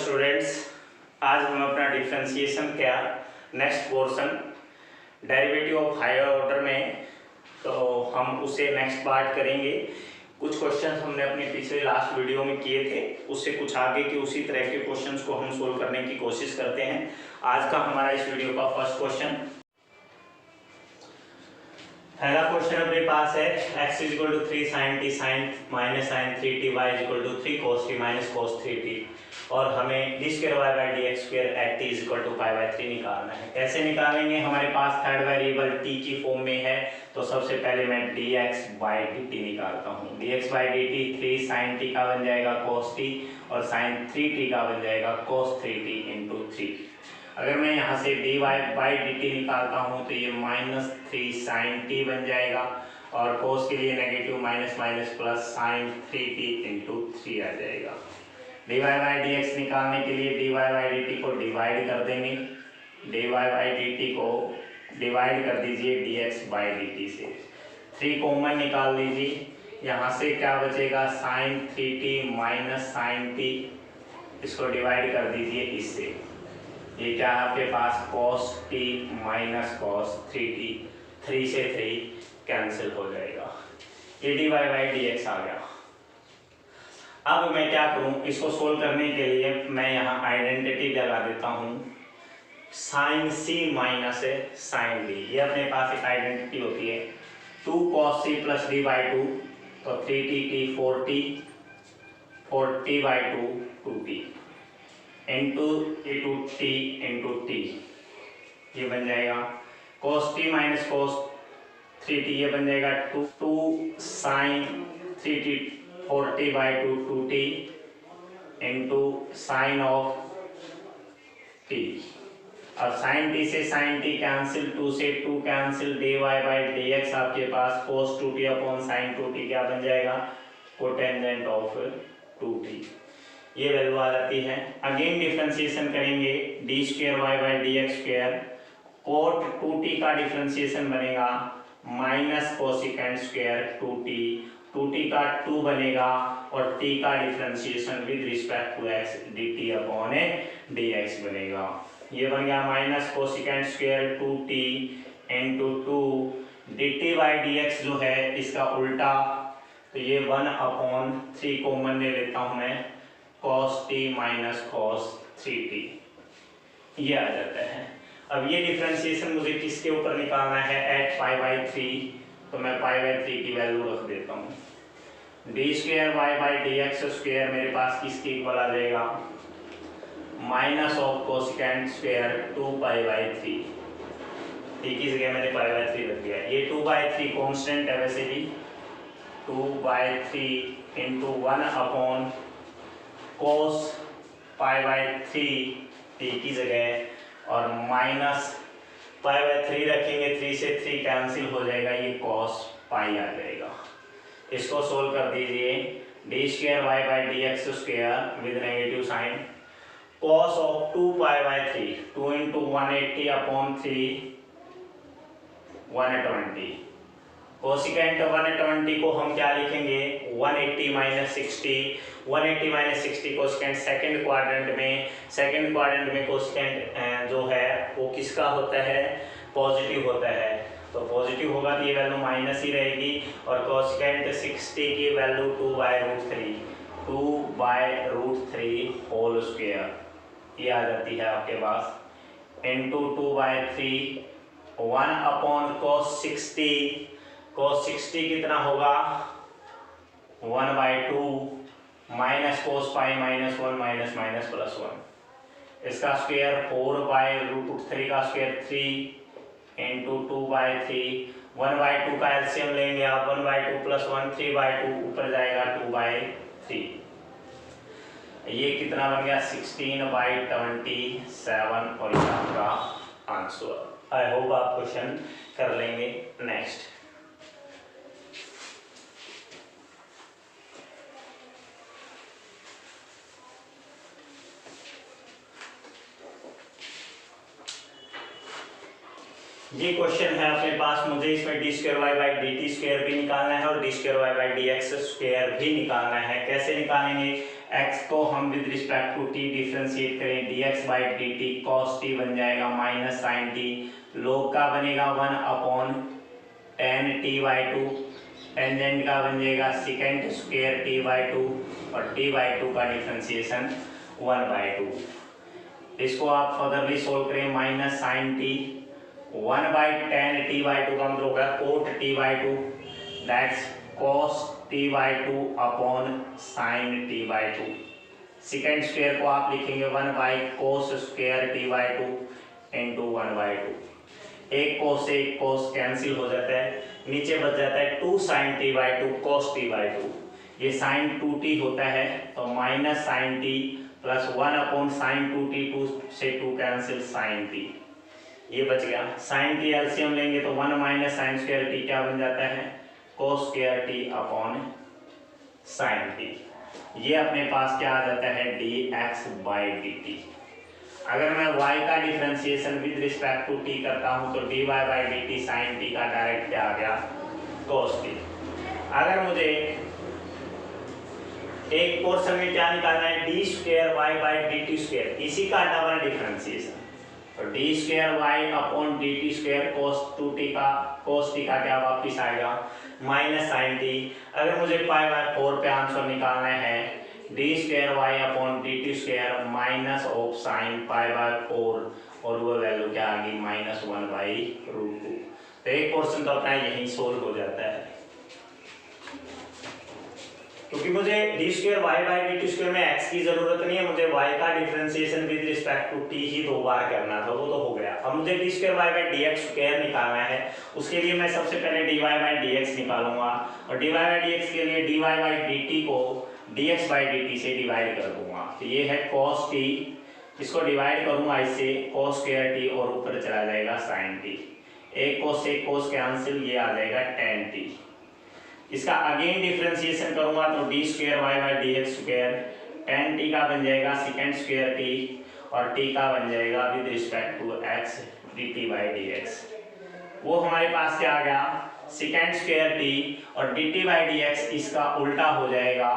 Students, आज हम अपना डिफरेंशिएशन क्या next portion derivative of higher order में, तो हम उसे नेक्स्ट पार्ट करेंगे। कुछ क्वेश्चंस हमने अपने पिछले लास्ट वीडियो में किए थे, उससे कुछ आगे के उसी तरह के क्वेश्चंस को हम सोल्व करने की कोशिश करते हैं। आज का हमारा इस वीडियो का फर्स्ट क्वेश्चन, पहला क्वेश्चन अपने पास है x = 3 sin t sin -sin 3t y = 3 cos t cos 3t, और हमें d²y/dx² at t = π/3 निकालना है। कैसे निकालेंगे? हमारे पास थर्ड वेरिएबल t की फॉर्म में है, तो सबसे पहले मैं dx/dt निकालता हूँ। dx/dt 3 sin t का बन जाएगा cos t और sin 3t का बन जाएगा cos 3t × 3। अगर मैं यहाँ से dy/dt निकालता हूँ तो ये -3 sin t बन जाएगा, और cos के लिए negative minus minus plus sin 3t × 3 आ जाएगा। dy/dx निकालने के लिए dy/dt को डिवाइड कर देंगे, dy/dt को डिवाइड कर दीजिए dx/dt से। 3 कॉमन निकाल लीजिए, यहाँ से क्या बचेगा sin 3t minus sin t, इसको डिवाइड कर दीजिए इससे। ये क्या है आपके पास cos t minus cos 3t, 3 से 3 कैंसिल हो जाएगा। ये dy/dx आ गया। अब मैं क्या करूं, इसको सोल्व करने के लिए मैं यहाँ आइडेंटिटी लगा देता हूँ, sin c minus sin d। ये अपने पास एक आइडेंटिटी होती है 2 cos c प्लस d/2, तो 3t 4t 4t/2 2t into t into t, ये बन जाएगा cos t minus cos 3t, ये बन जाएगा 2 sin 3t 4t/2 2t into sine of t। अब sin t से sin t कैंसिल, 2 से 2 कैंसिल, dy/dx आपके पास cos 2t upon sin 2t क्या बन जाएगा कोटेंजेंट ऑफ 2t, ये वैल्यू आ जाती है। अगेन डिफरेंशिएशन करेंगे, d²y/dx², कोट 2t का डिफरेंशिएशन बनेगा माइनस कोसिकेंट स्क्वायर 2t का 2 बनेगा, और t का differentiation with respect to x dt upon dx बनेगा। ये बन गया minus cosecant square 2t into 2 dt/dx जो है इसका उल्टा, तो ये 1/3 कॉमन ले लेता हूँ मैं, cos t minus cos 3t, ये आ जाता है। अब ये डिफरेंशिएशन मुझे किसके ऊपर निकालना है, एट π/3, तो मैं π/3 की वैल्यू रख देता हूँ। d²y/dx² मेरे पास किसके इक्वल आ जाएगा, माइनस ऑफ कोसिकेंट स्क्वायर 2π/3, ठीक की जगह मैंने π/3 रख दिया। ये 2/3 कांस्टेंट है वैसे भी, 2/3 इंटू 1 cos π/3 t की जगह, और माइनस π/3 रखेंगे, 3 से 3 कैंसिल हो जाएगा, ये cos π आ जाएगा। इसको सोल्व कर दीजिए, d²y/dx² with negative sine, cos of 2π/3 2 into 180 upon 3 120, cosecant 120 को हम क्या लिखेंगे 180 minus 60, 180 minus 60 cosecant second quadrant में कोसिकेंट जो है वो किसका होता है, पॉजिटिव होता है, तो पॉजिटिव होगा तो ये वैल्यू माइनस ही रहेगी, और कोसिकेंट 60 की वैल्यू 2/√3 होल स्क्वायर, ये आ जाती है आपके पास, इंटू 2/3 1/cos 60, cos 60 कितना होगा 1/2 minus cos π minus 1 minus minus plus 1, इसका स्क्वायर 4/√3 का स्क्वायर 3 इंटू 2/3, 1/2 का एलसीएम लेंगे आप, 1/2 प्लस 1 3/2, ऊपर जाएगा 2/3, ये कितना बन गया 16/27, और ये आपका आंसर। आई होप आप क्वेश्चन कर लेंगे। नेक्स्ट, ये क्वेश्चन है अपने पास, मुझे इसमें D square Y by D T square भी निकालना है और D square Y by D X square भी निकालना है। कैसे निकालेंगे? x को हम with respect to t differentiate करें, dx by D T cos T बन जाएगा माइनस साइन टी, लोग का बनेगा 1/tan t/2, टेंजेंट का बन जाएगा सेकेंड स्क्वायर t/2 और t/2 का डिफरेंशिएशन 1/2। इसको आप फर्दरली सोल्व करें, minus sine T 1/tan t/2 का मतलब होगा cot t/2, that's cos t/2 upon sin t/2। Second square को आप लिखेंगे 1/cos स्क्वायर t/2 इंटू 1/2। एक cos से एक cos कैंसिल हो जाता है, नीचे बच जाता है 2 sin t/2 cos t/2। ये sin 2t होता है तो minus sin t plus 1 upon sin 2t, 2 से 2 कैंसिल sin t, ये बच गया। sin t एलसीएम लेंगे तो 1 माइनस साइन स्क्वायर टी क्या बन जाता है? cos square T upon sin t। ये अपने पास क्या आ जाता है? dx by dt। अगर मैं y का differentiation with respect to t करता हूं तो dy by dt sin t का डायरेक्ट क्या आ गया? cos t। अगर मुझे एक पोर्शन में क्या निकालना है? D square Y by D T square, इसी का डबल डिफरेंशिएशन, तो D square Y upon D T square cos T का क्या वापिस आएगा? Minus sine T. अगर मुझे π/4 पे आंसर निकालना है, D square Y upon D T square minus of sine π/4 और वो वैल्यू क्या आ गई? -1/√2। तो एक पोर्शन तो अपना यही सोल्व हो जाता है, क्योंकि मुझे D square Y by D T square में एक्स की जरूरत नहीं है, मुझे वाई का differentiation with respect to T ही 2 बार करना था, वो तो हो गया। अब मुझे D square Y by D X square निकालना है, उसके लिए मैं सबसे पहले D Y by D X निकालूंगा और D Y by D X के लिए D Y by D T को D x by D T से डिवाइड कर दूंगा। तो ये है कॉस टी, इसको डिवाइड करूंगा इससे कॉस स्क्वायर टी और ऊपर चला जाएगा साइन टी, एक कोस से कोस कैंसिल, ये आ जाएगा टेन टी। इसका अगेन डिफरेंशिएशन करूंगा तो D square Y by D X square, tan T का बन जाएगा सेकेंड स्क्वायर टी और टी का बन जाएगा with respect to X D T by D X. वो हमारे पास क्या आ गया? सेकेंड स्क्वायर टी और D T by D X, इसका उल्टा हो जाएगा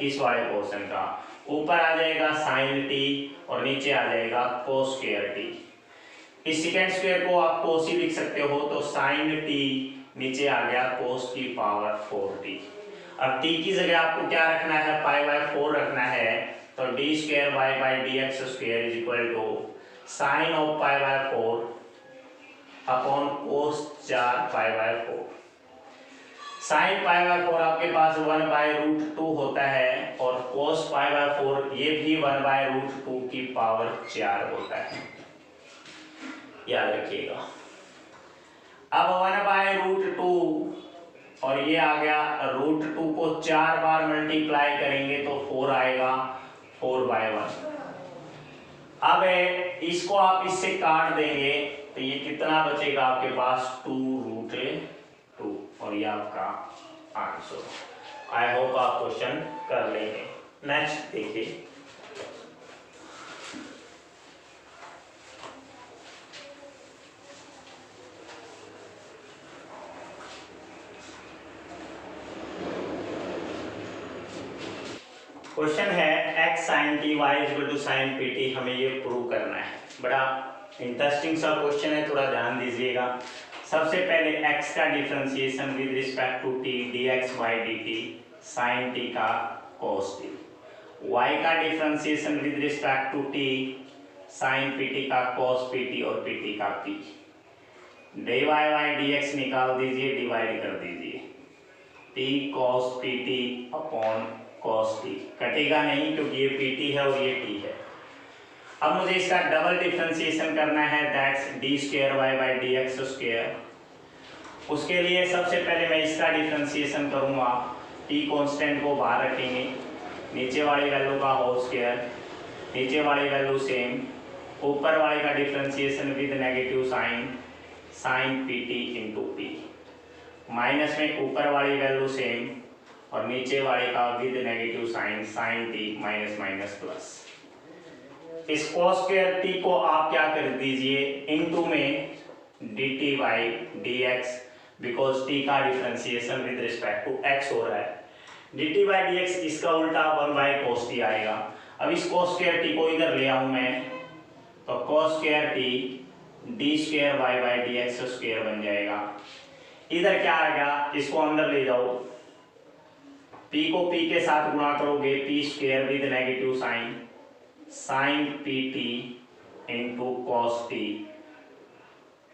इस वाले पोर्शन का, ऊपर आ जाएगा साइन टी और नीचे आ जाएगा कोस स्क्वायर टी। इस सेकेंड स्क्वायर को आप कोस ही लिख सकते हो, तो साइन टी नीचे आ गया cos की पावर 4t। अब t की जगह आपको क्या रखना है? π/4 रखना है, तो D square Y by D X square is equal to sine of π/4 upon cos 4 π/4। Sine π/4 आपके पास 1/√2 होता है और cos π/4 ये भी 1/√2 की पावर 4 होता है, याद रखिएगा। अब 1/√2 और ये आ गया √2 को 4 बार मल्टीप्लाई करेंगे तो 4 आएगा, 4/1। अब इसको आप इससे काट देंगे तो ये कितना बचेगा आपके पास? 2√2 और ये आपका आंसर। आई होप आप क्वेश्चन कर लेंगे। नेक्स्ट देखिए, क्वेश्चन है x sin t y equal to sin pt, हमें ये प्रूव करना है। बड़ा इंटरेस्टिंग सा क्वेश्चन है, थोड़ा ध्यान दीजिएगा। सबसे पहले x का differentiation with respect to t dx by dt sin t का cos t, y का differentiation with respect to t sin pt का cos pt और pt का p। dy बाई dx निकाल दीजिए, डिवाइड कर दीजिए, t cos pt upon cos t, कटेगा नहीं क्योंकि ये pt है और ये t है। अब मुझे इसका डबल डिफरेंशिएशन करना है, that's D square Y by D X square. उसके लिए सबसे पहले मैं इसका डिफरेंशिएशन करूँगा, t कांस्टेंट को बाहर रखेंगे, नीचे वाली वैल्यू का होल स्क्वायर, नीचे वाली वैल्यू सेम, ऊपर वाले का differentiation with negative sine, sine pt into p, minus में ऊपर वाली वैल्यू सेम और नीचे वाले का with negative sine, sine t minus minus plus. इस cos स्क्वायर t को आप क्या कर दीजिए, इनटू में dt by D X, because t का differentiation with respect to x हो रहा है। dt बाई डी एक्स इसका उल्टा 1 बाई cos t आएगा। अब इस cos स्क्वायर t को इधर ले आऊं मैं, तो cos square t D square Y by D X square बन जाएगा। इधर क्या आ गया, इसको अंदर ले जाओ, p को p के साथ गुणा करोगे p square with negative sine, sine P T into cos T,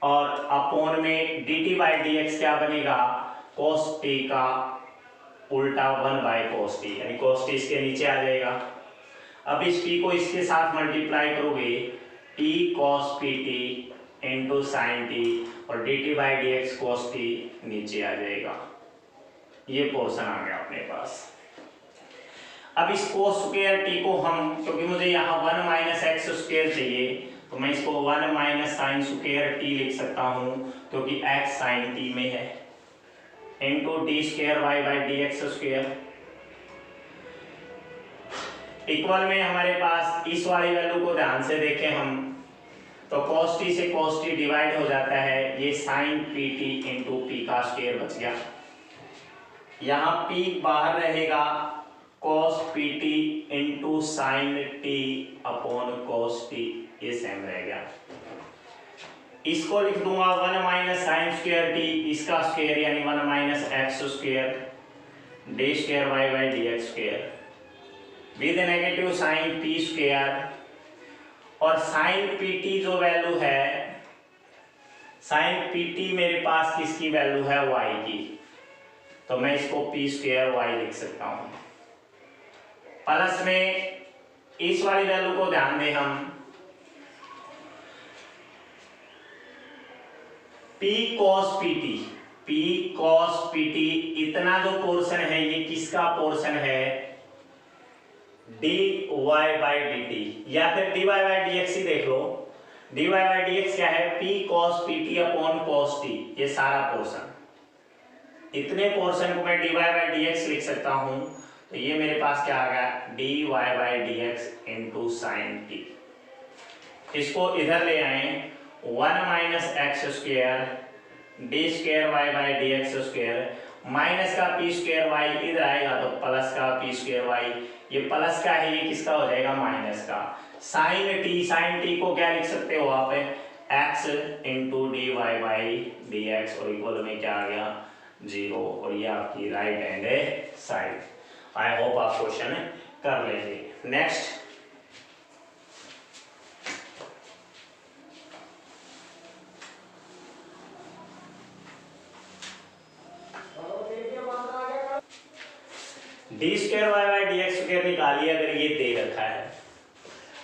और अपॉन में dt बाई डी एक्स क्या बनेगा, cos t का उल्टा 1 बाई cos t, यानी cos t इसके नीचे आ जाएगा। अब इस p को इसके साथ मल्टीप्लाई करोगे t cos p t into sine T, और dt by D x cos t नीचे आ जाएगा। ये पोर्शन आ गया अपने पास। अब इस cos स्क्वायर t को हम, क्योंकि मुझे यहाँ 1 माइनस एक्स स्क्वायर चाहिए, तो मैं इसको 1 माइनस साइन स्क्वायर t लिख सकता हूँ, क्योंकि x साइन t में है, into D square Y by D X square. Equal में हमारे पास इस वाली वैल्यू को ध्यान से देखें हम, तो cos t से cos t डिवाइड हो जाता है, ये sine P T into P का स्क्वायर बच गया। यहाँ p बाहर रहेगा, cos P T into sine T upon cos t, ये सेम रह गया। इसको लिख दूंगा 1 माइनस साइन स्क्वायर टी, इसका स्क्वायर यानी 1 minus X square D square Y by D X square with negative sine P square, और साइन पी टी जो वैल्यू है, साइन पी टी मेरे पास किसकी वैल्यू है, y की, तो मैं इसको पी स्क्वायर वाई लिख सकता हूं। प्लस में इस वाली वैल्यू को ध्यान दें हम, p cos P T, p cos P T, इतना जो पोर्शन है ये किसका पोर्शन है, dy बाई डी टी, या फिर dy बाई डी एक्स ही देख लो। dy बाई डी एक्स क्या है, p cos P T upon cos t, ये सारा पोर्शन, इतने पोर्शन को मैं dy बाई डी एक्स लिख सकता हूं, तो ये मेरे पास क्या आ गया, dy by D X into sine T. इसको इधर ले आए, 1 minus X square D square Y by D X square, minus का पी स्क्वायर वाई इधर आएगा तो प्लस का पी स्क्वायर वाई, ये प्लस का है, ये किसका हो जाएगा, माइनस का। साइन टी को क्या लिख सकते हो आप, x into D Y by D X, और इक्वल में क्या आ गया, 0, और ये आपकी right hand side. I hope आप क्वेश्चन कर लेंगे। Next, D square Y by D X square निकालिए अगर ये दे रखा है।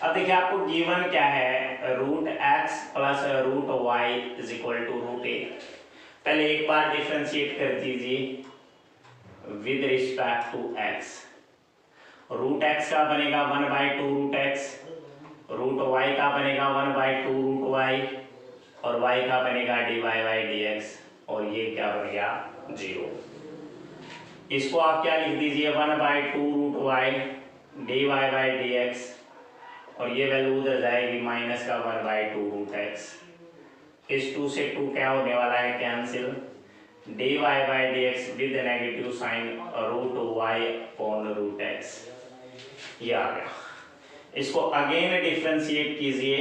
अब देखिए आपको गिवन क्या है, root X plus root Y is equal to root A. पहले एक बार डिफरेंशिएट कर दीजिए with respect to X. Root X का बनेगा 1 by 2 root X, root Y का बनेगा 1 बाई 2 रूट वाई, और वाई का बनेगा D Y by D X, और ये क्या बन गया, 0। इसको आप क्या लिख दीजिए, 1 by 2 root Y D Y by D X, और ये वैल्यू उधर जाएगी माइनस का 1 बाई 2 रूट एक्स। इस 2 से 2 क्या होने वाला है, cancel, D Y by D X with negative sine root Y upon root X, ये आ गया। इसको अगेन डिफरेंशिएट कीजिए,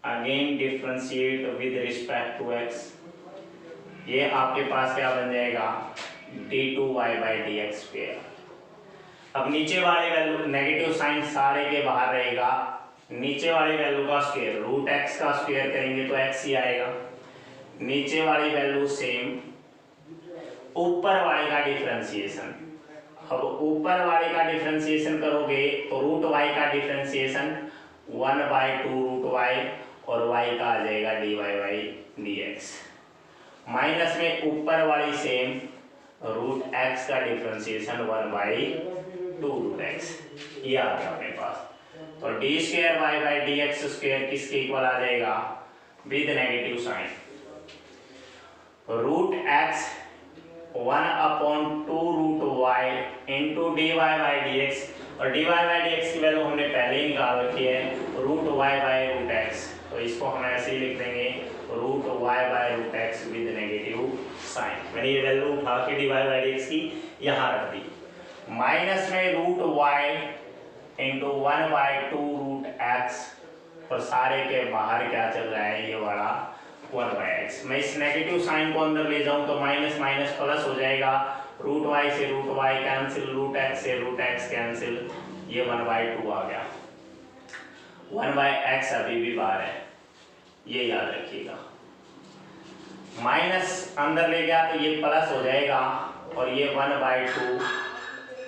again differentiate with respect to X, ये आपके पास क्या बन जाएगा, d2 y by D X square. अब नीचे वाले वैल्यू, नेगेटिव साइन सारे के बाहर रहेगा, नीचे वाली वैल्यू का स्क्वायर, रूट एक्स का स्क्वायर करेंगे तो x ही आएगा, नीचे वाली वैल्यू सेम, ऊपर वाले का डिफरेंशिएशन। अब ऊपर वाले का डिफरेंशिएशन करोगे तो रूट y का डिफरेंशिएशन 1 बाई 2 रूट y, और y का आ जाएगा dy by D X, minus में ऊपर वाली सेम, रूट x का डिफरेंशिएशन 1 बाई 2 रूट x, ये आ गया अपने पास। तो D square Y by D X square किसके इक्वल आ जाएगा, with negative sine, root x 1 upon 2 root y into D Y by D X, और D Y by D X की वैल्यू हमने पहले ही निकाल रखी है, root y by root x, तो इसको हम ऐसे ही लिख देंगे, root Y by root X with negative sine. मैंने ये वैल्यू उठा के D Y by D X की यहाँ रख दी। माइनस में root Y into 1/2 root X, और सारे के बाहर क्या चल रहा है, ये वाला 1/x। मैं इस नेगेटिव साइन को अंदर ले जाऊं तो माइनस माइनस प्लस हो जाएगा, रूट वाई से root Y cancel, root X से रूट एक्स कैंसिल, ये 1/2 आ गया। 1/x अभी भी बाहर है, ये याद रखिएगा। माइनस अंदर ले गया तो ये प्लस हो जाएगा, और ये 1/2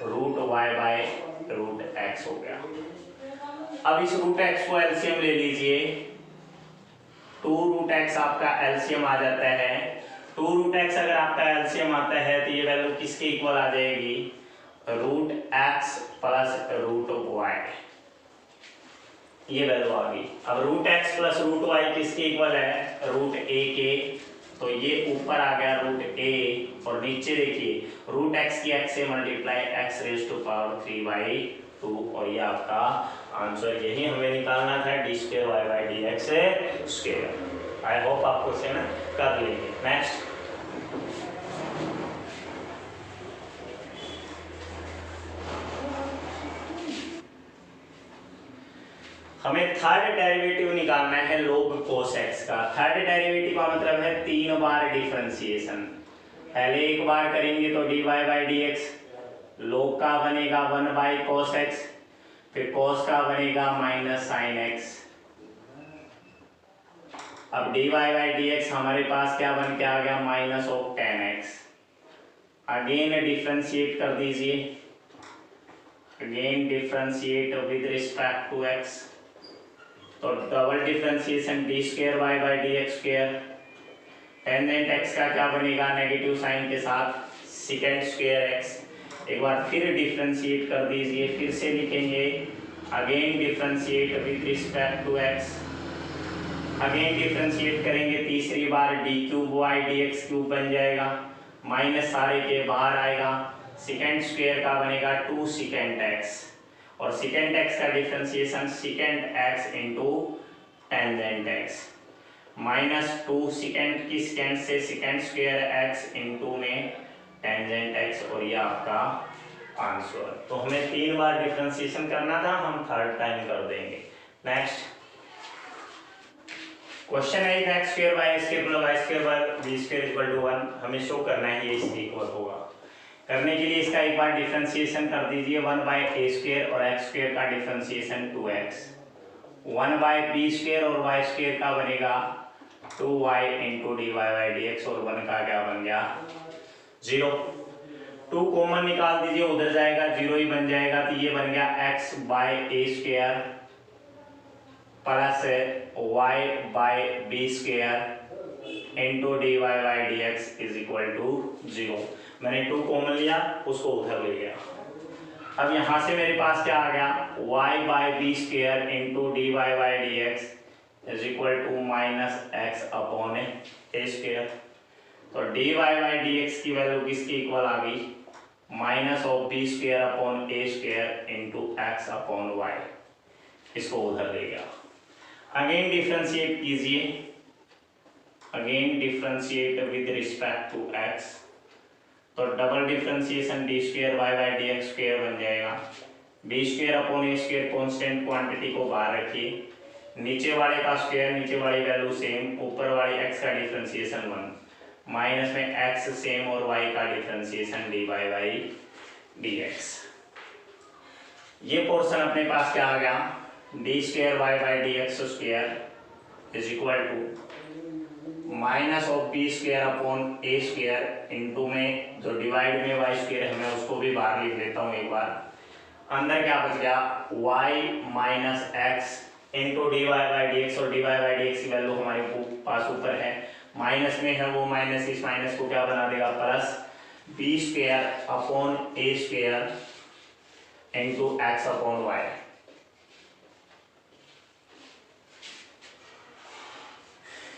root Y by root X हो गया। अब इस रूट एक्स को एलसीएम ले लीजिए, 2 रूट एक्स आपका एलसीएम आ जाता है। 2 रूट एक्स अगर आपका एलसीएम आता है तो ये वैल्यू किसके इक्वल आ जाएगी, root X plus root Y, ये वैल्यू आ गई। अब root X plus root Y किसके इक्वल है, रूट ए के, तो ये ऊपर आ गया रूट ए, और नीचे देखिए रूट एक्स की एक्स से multiply X raise to power 3/2, और ये आपका आंसर यही हमें निकालना था, D square Y by D X square. I hope आप क्वेश्चन कर लेंगे। नेक्स्ट हमें थर्ड डेरिवेटिव निकालना है log cos x का। थर्ड डेरिवेटिव का मतलब है 3 बार डिफरेंशिएशन। पहले एक बार करेंगे तो dy by D X, log का बनेगा 1/cos x, फिर cos का बनेगा माइनस साइन x। अब dy बाई डी एक्स हमारे पास क्या बन के आ गया, minus of tan x। Again differentiate कर दीजिए, again differentiate with respect to x, तो double differentiation D square Y by D X square, tangent X का क्या बनेगा, नेगेटिव साइन के साथ सेकेंड स्क्वायर एक्स। एक बार फिर डिफरेंशिएट कर दीजिए, फिर से लिखेंगे again differentiate with respect to X, again differentiate करेंगे तीसरी बार D cube Y D X cube बन जाएगा, माइनस सारे के बाहर आएगा, सेकेंड स्क्वायर का बनेगा 2 सेकेंड एक्स, और सेकेंड एक्स का differentiation second x into tangent x, minus 2 second की सेकेंड से सेकेंड स्क्वायर एक्स इंटू में टेंजेंट एक्स, और ये आपका आंसर। तो हमें 3 बार डिफरेंशिएशन करना था, हम थर्ड टाइम कर देंगे। नेक्स्ट क्वेश्चन है x square y square plus y square by b square equal to 1, हमें शो करना है ये इसके इक्वल होगा। करने के लिए इसका एक बार डिफरेंशिएशन कर दीजिए 1/a स्क्वायर, और x स्क्वायर का डिफरेंशिएशन 2x, 1/b स्क्वायर और y स्क्वायर का बनेगा 2y into D Y by D X, और 1 का क्या बन गया 0। 2 कॉमन निकाल दीजिए, उधर जाएगा 0 ही बन जाएगा, तो ये बन गया x by a square plus y by b square into D Y by D X is equal to 0। मैंने 2 कॉमन लिया, उसको उधर ले गया। अब यहाँ से मेरे पास क्या आ गया, y by B square into D Y by D X is equal to minus X upon A square. तो D Y by D X की वैल्यू किसकी इक्वल आ गई, minus of B square upon A square into X upon Y, इसको उधर ले गया। Again differentiate कीजिए, again differentiate with respect to X, तो double differentiation D square Y by D X square बन जाएगा, B square upon A square constant quantity को बाहर रखिए, नीचे वाले का स्क्वायर, नीचे वाली वैल्यू सेम, ऊपर वाली एक्स का डिफरेंशिएशन 1, माइनस में एक्स सेम और वाई का differentiation D Y by D X. ये पोर्शन अपने पास क्या आ गया, D square Y by D X square is equal to minus of B square upon A square into में जो डिवाइड में वाई स्क्वायर है, मैं उसको भी बाहर लिख देता हूँ एक बार। अंदर क्या बच गया, Y minus X into D Y by D X, और D Y by D X की वैल्यू हमारे पास ऊपर है, माइनस में है वो माइनस, इस माइनस को क्या बना देगा plus, B square upon A square into X upon Y.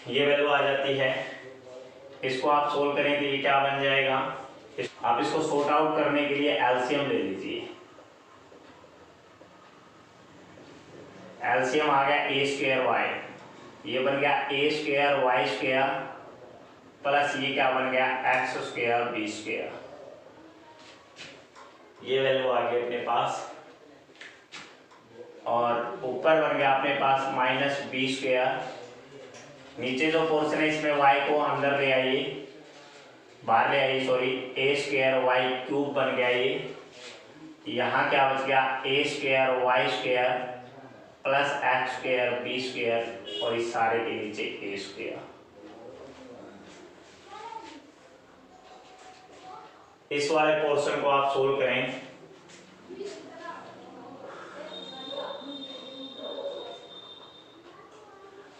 ये वैल्यू आ जाती है, इसको आप सोल्व करें तो ये क्या बन जाएगा, आप इसको सॉर्ट आउट करने के लिए एलसीएम ले लीजिए। एलसीएम आ गया ए स्क्वायर वाई, ये बन गया ए स्क्वायर वाई स्क्वायर प्लस ये क्या बन गया एक्स स्क्वायर बी स्क्वायर। ये वैल्यू आ गई अपने पास और ऊपर बन गया अपने पास माइनस बी स्क्वायर। नीचे जो पोर्शन है इसमें y को अंदर ले आइए, बाहर ले आइए sorry, A square Y cube बन गया ये। यहाँ क्या बच गया ए square Y square plus X square B square और इस सारे के नीचे ए स्क्वायर। इस वाले पोर्शन को आप सोल्व करें।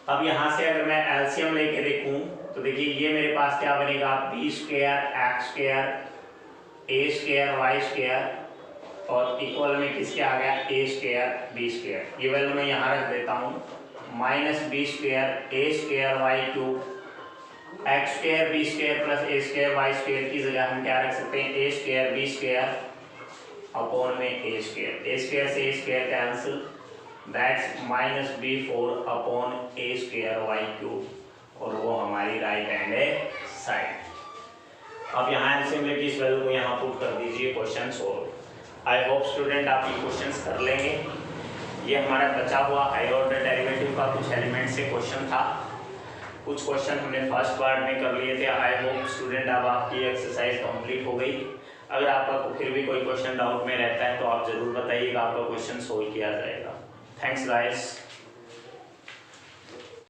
अब यहां से अगर मैं एलसीएम लेके देखूं तो देखिए ये मेरे पास क्या बनेगा b square x square a square Y square और इक्वल में किसके आ गया ए स्क्वायर बी स्क्वायर। ये वैल्यू मैं यहाँ रख देता हूँ minus b square a square Y cube x square B square plus a square Y square की जगह हम क्या रख सकते हैं a square B square upon में ए स्क्वायर से a square cancel that's minus b four upon A square Y cube और वो हमारी राइट हैंड साइड। अब यहाँ एलसीएम लेके इस वैल्यू को यहाँ पुट कर दीजिए, question solve. I hope student आप ये क्वेश्चंस कर लेंगे। ये हमारा बचा हुआ हायर ऑर्डर डेरिवेटिव का कुछ एलिमेंट से क्वेश्चन था, कुछ क्वेश्चन हमने फर्स्ट पार्ट में कर लिए थे। आई होप स्टूडेंट अब आपकी एक्सरसाइज कंप्लीट हो गई। अगर आपका फिर भी कोई क्वेश्चन डाउट में रहता है तो आप जरूर बताइएगा, आपका क्वेश्चन सोल्व किया जाएगा। Thanks guys.